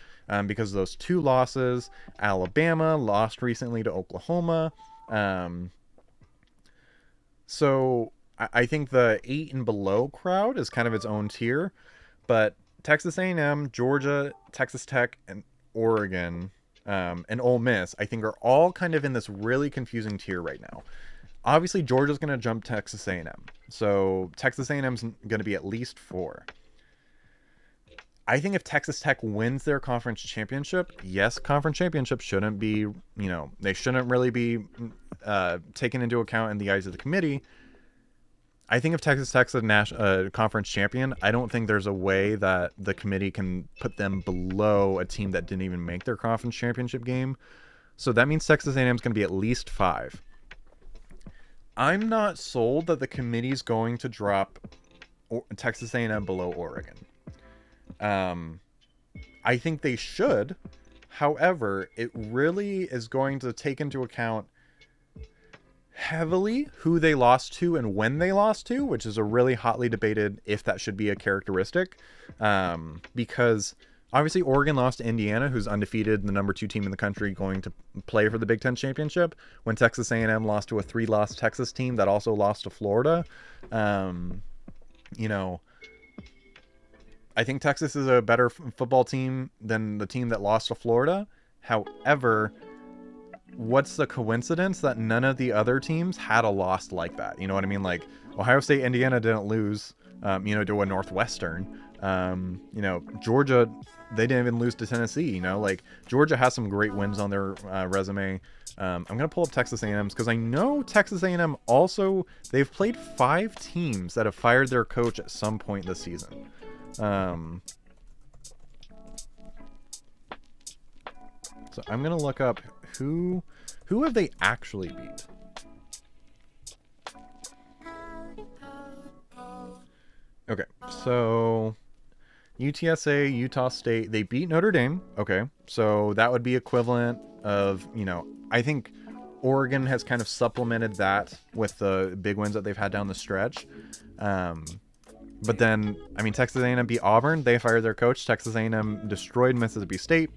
because of those 2 losses. Alabama lost recently to Oklahoma. So I think the 8 and below crowd is kind of its own tier. But Texas A&M, Georgia, Texas Tech, and Oregon, and Ole Miss, I think are all kind of in this really confusing tier right now. Obviously, Georgia's going to jump Texas A&M. So Texas A&M's going to be at least 4. I think if Texas Tech wins their conference championship, yes, conference championship shouldn't be, they shouldn't really be taken into account in the eyes of the committee. I think if Texas Tech's a conference champion, I don't think there's a way that the committee can put them below a team that didn't even make their conference championship game. So that means Texas A&M is going to be at least 5. I'm not sold that the committee's going to drop Texas A&M below Oregon. I think they should. However, it really is going to take into account heavily who they lost to and when they lost to, which is a really hotly debated if that should be a characteristic. Because obviously Oregon lost to Indiana, who's undefeated, the number 2 team in the country, going to play for the Big Ten championship, when Texas A&M lost to a 3-loss Texas team that also lost to Florida. I think Texas is a better football team than the team that lost to Florida. However, what's the coincidence that none of the other teams had a loss like that? You know what I mean? Like Ohio State, Indiana didn't lose, to a Northwestern. Georgia, they didn't even lose to Tennessee. Like Georgia has some great wins on their resume. I'm gonna pull up Texas A&M's because I know Texas A&M also, they've played 5 teams that have fired their coach at some point this season. So I'm gonna look up who have they actually beat. Okay, so UTSA, Utah State, they beat Notre Dame. Okay, so that would be equivalent of, I think Oregon has kind of supplemented that with the big wins that they've had down the stretch. But then, Texas A&M beat Auburn. They fired their coach. Texas A&M destroyed Mississippi State.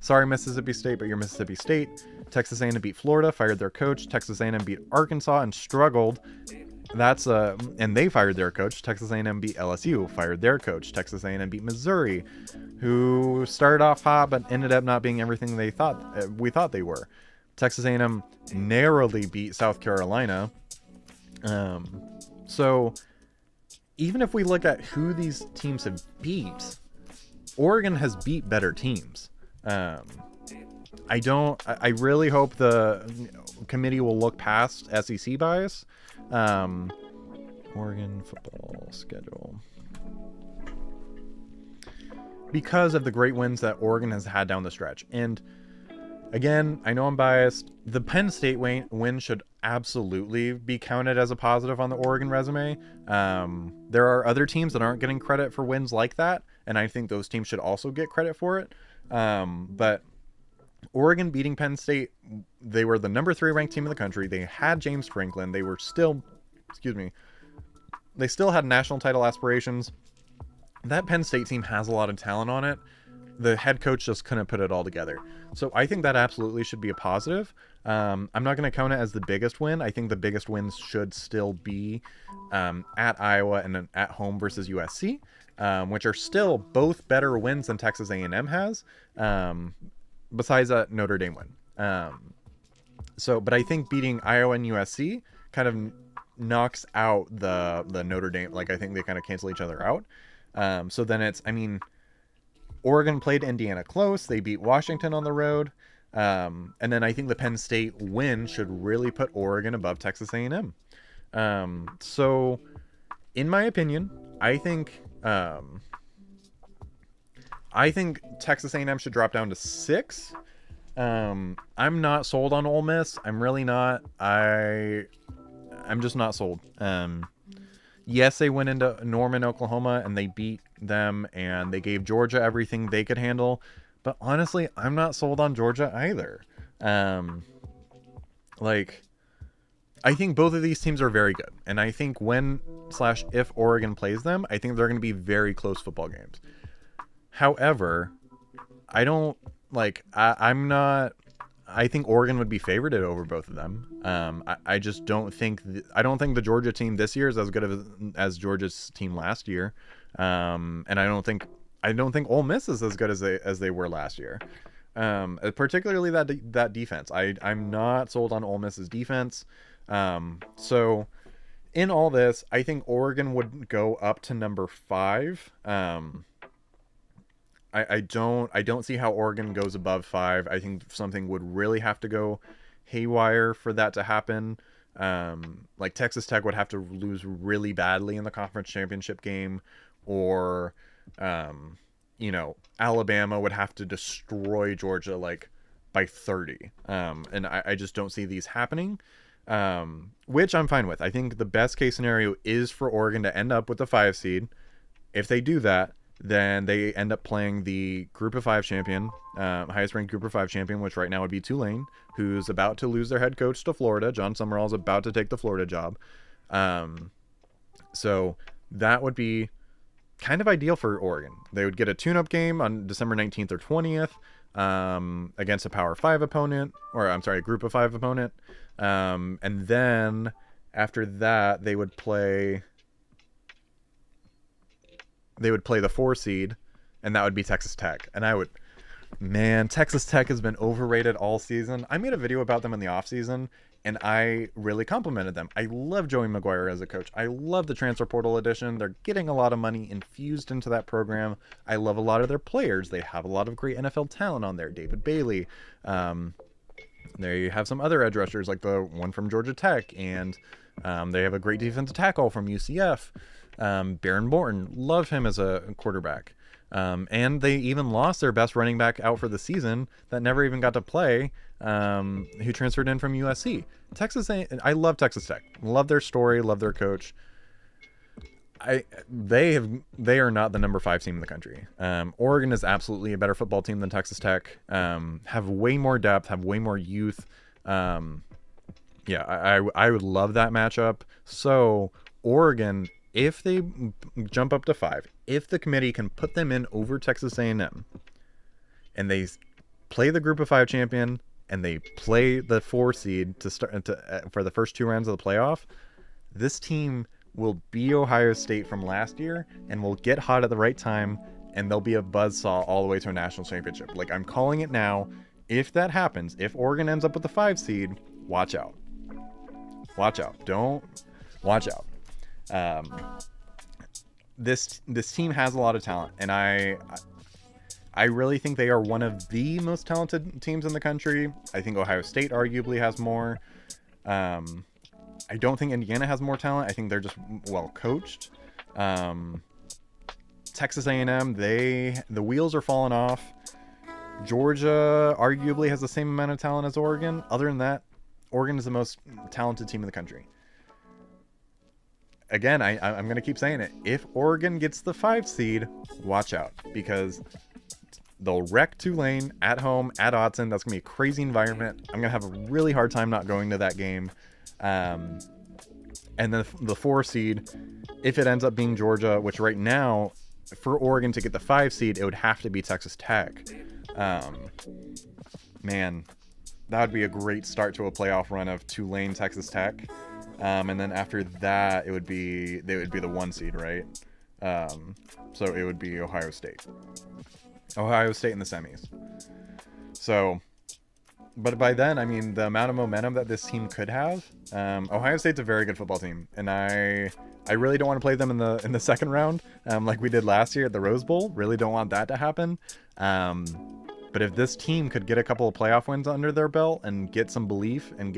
Sorry, Mississippi State, but you're Mississippi State. Texas A&M beat Florida, fired their coach. Texas A&M beat Arkansas and struggled. And they fired their coach. Texas A&M beat LSU, fired their coach. Texas A&M beat Missouri, who started off hot but ended up not being everything we thought they were. Texas A&M narrowly beat South Carolina. So even if we look at who these teams have beat, Oregon has beat better teams. I really hope the committee will look past SEC bias. Oregon football schedule. Because of the great wins that Oregon has had down the stretch. And again, I know I'm biased. The Penn State win should absolutely be counted as a positive on the Oregon resume. There are other teams that aren't getting credit for wins like that, and I think those teams should also get credit for it. But Oregon beating Penn State, they were the number 3 ranked team in the country. They had James Franklin. They still had national title aspirations. That Penn State team has a lot of talent on it. The head coach just couldn't put it all together. So I think that absolutely should be a positive. I'm not going to count it as the biggest win. I think the biggest wins should still be at Iowa and at home versus USC, which are still both better wins than Texas A&M has, besides that Notre Dame win. But I think beating Iowa and USC kind of knocks out the Notre Dame. Like, I think they kind of cancel each other out. So then it's, Oregon played Indiana close. They beat Washington on the road. And then I think the Penn State win should really put Oregon above Texas A&M. So in my opinion, I think Texas A&M should drop down to 6. I'm not sold on Ole Miss. I'm really not. I'm just not sold. Yes, they went into Norman, Oklahoma, and they beat them, and they gave Georgia everything they could handle. But honestly, I'm not sold on Georgia either. Like, I think both of these teams are very good, and I think when/if Oregon plays them, I think they're going to be very close football games. However, I don't like. I'm not. I think Oregon would be favored over both of them. I just don't think. I don't think the Georgia team this year is as good as Georgia's team last year, and I don't think Ole Miss is as good as they were last year. Particularly that defense. I'm not sold on Ole Miss's defense. So in all this, I think Oregon would go up to number 5. I don't see how Oregon goes above 5. I think something would really have to go haywire for that to happen. Like Texas Tech would have to lose really badly in the conference championship game, or Alabama would have to destroy Georgia like by 30. And I just don't see these happening, which I'm fine with. I think the best case scenario is for Oregon to end up with the 5 seed. If they do that, then they end up playing the Group of 5 champion, highest ranked Group of 5 champion, which right now would be Tulane, who's about to lose their head coach to Florida. John Summerall's about to take the Florida job. So that would be kind of ideal for Oregon. They would get a tune-up game on December 19th or 20th against a Power 5 opponent, or I'm sorry, a Group of 5 opponent. And then after that, they would play the 4 seed, and that would be Texas Tech. And Texas Tech has been overrated all season. I made a video about them in the offseason, and I really complimented them. I love Joey McGuire as a coach. I love the transfer portal addition. They're getting a lot of money infused into that program. I love a lot of their players. They have a lot of great NFL talent on there. David Bailey. They have some other edge rushers like the one from Georgia Tech, and they have a great defensive tackle from UCF. Baron Morton, love him as a quarterback. And they even lost their best running back out for the season that never even got to play, who transferred in from USC. I love Texas Tech. Love their story, love their coach. They are not the number 5 team in the country. Oregon is absolutely a better football team than Texas Tech. Have way more depth, have way more youth. I would love that matchup. So Oregon, if they jump up to 5, if the committee can put them in over Texas A&M, and they play the Group of 5 champion, and they play the 4 seed for the first 2 rounds of the playoff, this team will be Ohio State from last year and will get hot at the right time, and they'll be a buzzsaw all the way to a national championship. Like, I'm calling it now. If that happens, if Oregon ends up with the 5 seed, watch out. Watch out. Watch out. This team has a lot of talent, and I really think they are one of the most talented teams in the country. I think Ohio State arguably has more. I don't think Indiana has more talent. I think they're just well coached. Texas A&M, the wheels are falling off. Georgia arguably has the same amount of talent as Oregon. Other than that, Oregon is the most talented team in the country. Again, I'm going to keep saying it. If Oregon gets the 5 seed, watch out, because they'll wreck Tulane at home at Autzen. That's going to be a crazy environment. I'm going to have a really hard time not going to that game. And then the 4 seed, if it ends up being Georgia, which right now, for Oregon to get the 5 seed, it would have to be Texas Tech. Man, that would be a great start to a playoff run of Tulane, Texas Tech. And then after that, they would be the 1 seed, right? So it would be Ohio State in the semis. So, but by then, I mean, the amount of momentum that this team could have, Ohio State's a very good football team, and I really don't want to play them in the second round, like we did last year at the Rose Bowl. Really don't want that to happen. But if this team could get a couple of playoff wins under their belt and get some belief and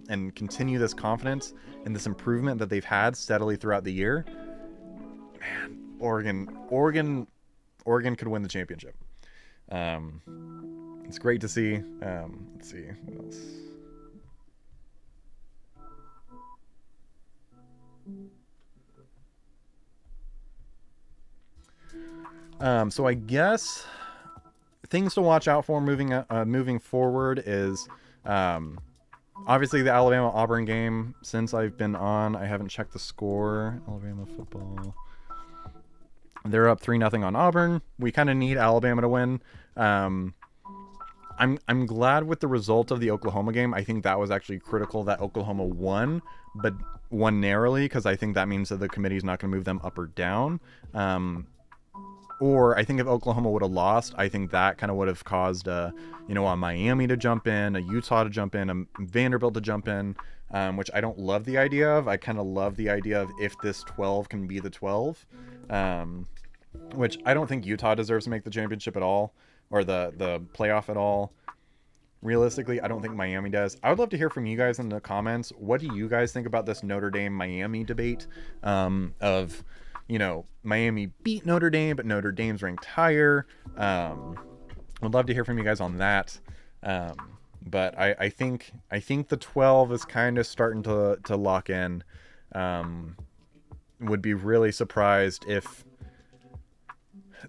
and continue this confidence and this improvement that they've had steadily throughout the year, man, Oregon could win the championship. it's great to see. Let's see what else. So I guess things to watch out for moving forward is obviously the Alabama-Auburn game. Since I've been on, I haven't checked the score. Alabama football. They're up 3-0 on Auburn. We kind of need Alabama to win. I'm glad with the result of the Oklahoma game. I think that was actually critical that Oklahoma won, but won narrowly, because I think that means that the committee's not going to move them up or down. Or I think if Oklahoma would have lost, I think that kind of would have caused a Miami to jump in, a Utah to jump in, a Vanderbilt to jump in, which I don't love the idea of. I kind of love the idea of if this 12 can be the 12, which I don't think Utah deserves to make the championship at all, or the playoff at all. Realistically, I don't think Miami does. I would love to hear from you guys in the comments. What do you guys think about this Notre Dame-Miami debate of... Miami beat Notre Dame, but Notre Dame's ranked higher. Would love to hear from you guys on that. But I think the 12 is kind of starting to lock in. Would be really surprised if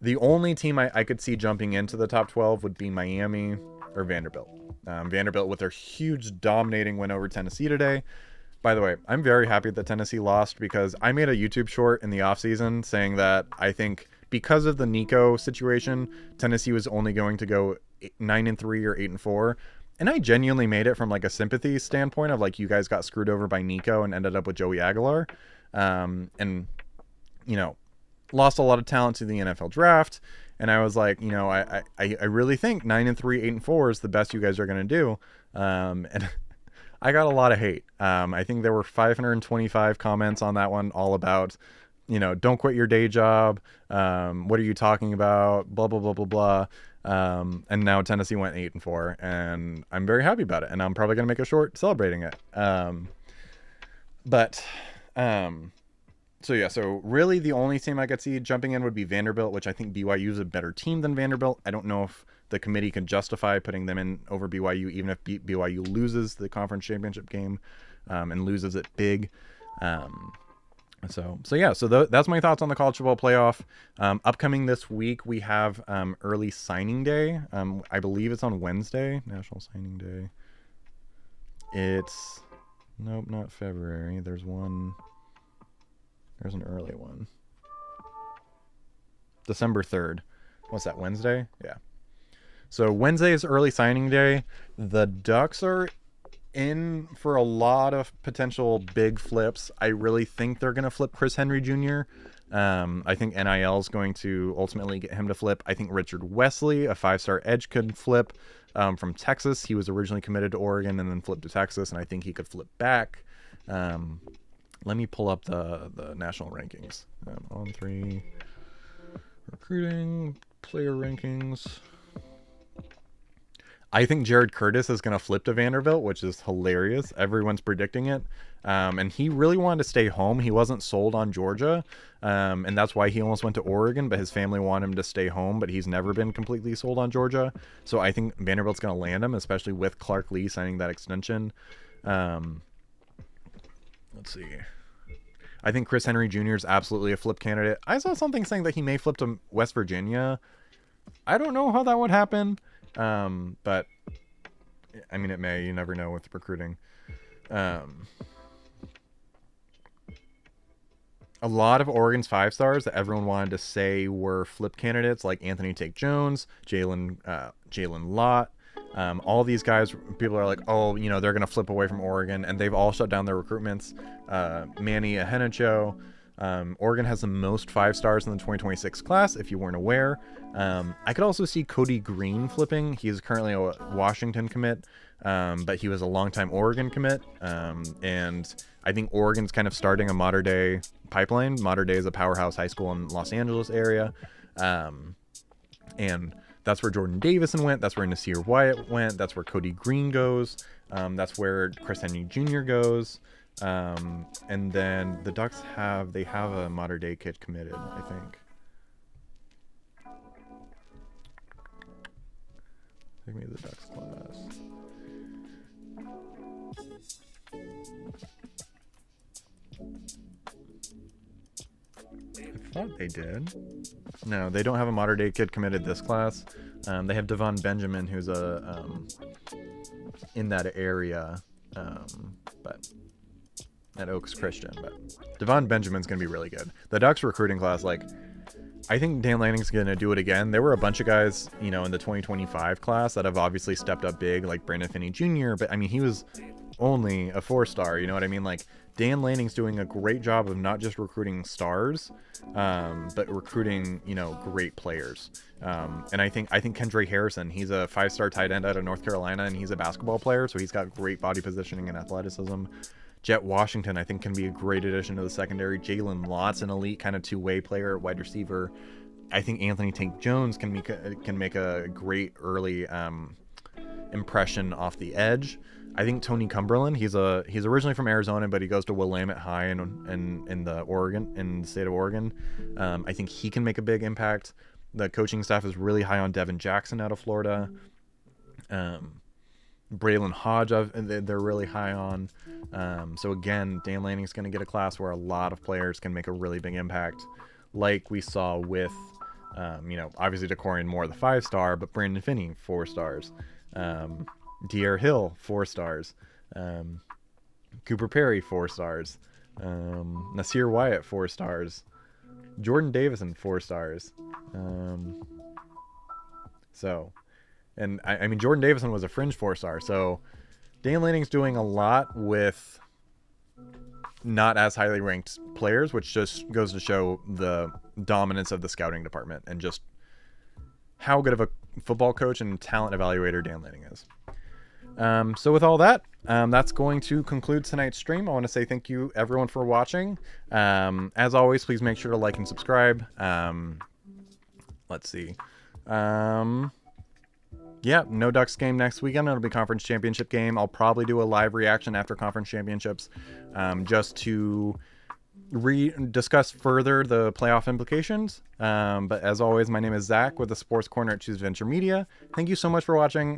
the only team I could see jumping into the top 12 would be Miami or Vanderbilt. Vanderbilt with their huge dominating win over Tennessee today. By the way, I'm very happy that Tennessee lost, because I made a YouTube short in the offseason saying that I think because of the Nico situation, Tennessee was only going to go 9-3 or 8-4. And I genuinely made it from like a sympathy standpoint of like, you guys got screwed over by Nico and ended up with Joey Aguilar. And lost a lot of talent to the NFL draft. And I was like, I really think 9-3, 8-4 is the best you guys are going to do. And I got a lot of hate. I think there were 525 comments on that one, all about, don't quit your day job. What are you talking about? Blah, blah, blah, blah, blah. And now Tennessee went 8-4, and I'm very happy about it. And I'm probably going to make a short celebrating it. So really the only team I could see jumping in would be Vanderbilt, which I think BYU is a better team than Vanderbilt. I don't know if the committee can justify putting them in over BYU, even if BYU loses the conference championship game and loses it big. So that's my thoughts on the college football playoff. Upcoming this week, we have early signing day. I believe it's on Wednesday, National Signing Day. Nope, not February. There's an early one. December 3rd. What's that, Wednesday? Yeah. So Wednesday is early signing day. The Ducks are in for a lot of potential big flips. I really think they're going to flip Chris Henry Jr. I think NIL is going to ultimately get him to flip. I think Richard Wesley, a 5-star edge, could flip from Texas. He was originally committed to Oregon and then flipped to Texas, and I think he could flip back. Let me pull up the national rankings. On 3 recruiting player rankings. I think Jared Curtis is going to flip to Vanderbilt, which is hilarious. Everyone's predicting it. And he really wanted to stay home. He wasn't sold on Georgia. And that's why he almost went to Oregon, but his family wanted him to stay home, but he's never been completely sold on Georgia. So I think Vanderbilt's going to land him, especially with Clark Lee signing that extension. Let's see. I think Chris Henry Jr. is absolutely a flip candidate. I saw something saying that he may flip to West Virginia. I don't know how that would happen. But I mean, it may, you never know with recruiting. A lot of Oregon's 5-stars that everyone wanted to say were flip candidates, like Anthony Tate Jones, Jalen Lott. All these guys, people are like, oh, they're going to flip away from Oregon, and they've all shut down their recruitments. Manny Ahenacho. Oregon has the most 5-stars in the 2026 class, if you weren't aware. I could also see Cody Green flipping. He is currently a Washington commit, but he was a longtime Oregon commit. And I think Oregon's kind of starting a Mater Dei pipeline. Mater Dei is a powerhouse high school in Los Angeles area. And that's where Jordan Davison went. That's where Nasir Wyatt went. That's where Cody Green goes. That's where Chris Henry Jr. goes. And then the Ducks have a Mater Dei kid committed, I think. Take me to the Ducks class. I thought they did. No, they don't have a modern day kid committed this class. They have Devon Benjamin, who's in that area, but at Oaks Christian. But Devon Benjamin's gonna be really good. The Ducks recruiting class, like, I think Dan Lanning's gonna do it again. There were a bunch of guys, in the 2025 class that have obviously stepped up big, like Brandon Finney Jr. But I mean, he was only a 4-star. You know what I mean? Like, Dan Lanning's doing a great job of not just recruiting stars, but recruiting, great players. And I think Kendra Harrison, he's a 5-star tight end out of North Carolina, and he's a basketball player, so he's got great body positioning and athleticism. Jet Washington, I think, can be a great addition to the secondary. Jalen Lott's an elite kind of two-way player at wide receiver. I think Anthony Tank Jones can make a great early impression off the edge. I think Tony Cumberland, he's originally from Arizona, but he goes to Willamette High in the state of Oregon. I think he can make a big impact. The coaching staff is really high on Devin Jackson out of Florida. Braylon Hodge, they're really high on. So again, Dan Lanning's going to get a class where a lot of players can make a really big impact, like we saw with, obviously Decorian Moore, the 5-star, but Brandon Finney, 4 stars. De'Aaron Hill, 4 stars. Cooper Perry, 4 stars. Nasir Wyatt, 4 stars. Jordan Davison, 4 stars. And I mean, Jordan Davison was a fringe 4-star. So Dan Lanning's doing a lot with not as highly ranked players, which just goes to show the dominance of the scouting department and just how good of a football coach and talent evaluator Dan Lanning is. So with all that, that's going to conclude tonight's stream. I want to say thank you everyone for watching. As always, please make sure to like and subscribe. Let's see. Yeah, no Ducks game next weekend. It'll be conference championship game. I'll probably do a live reaction after conference championships, just to discuss further the playoff implications. But as always, my name is Zach with the Sports Corner at Choose Venture Media. Thank you so much for watching.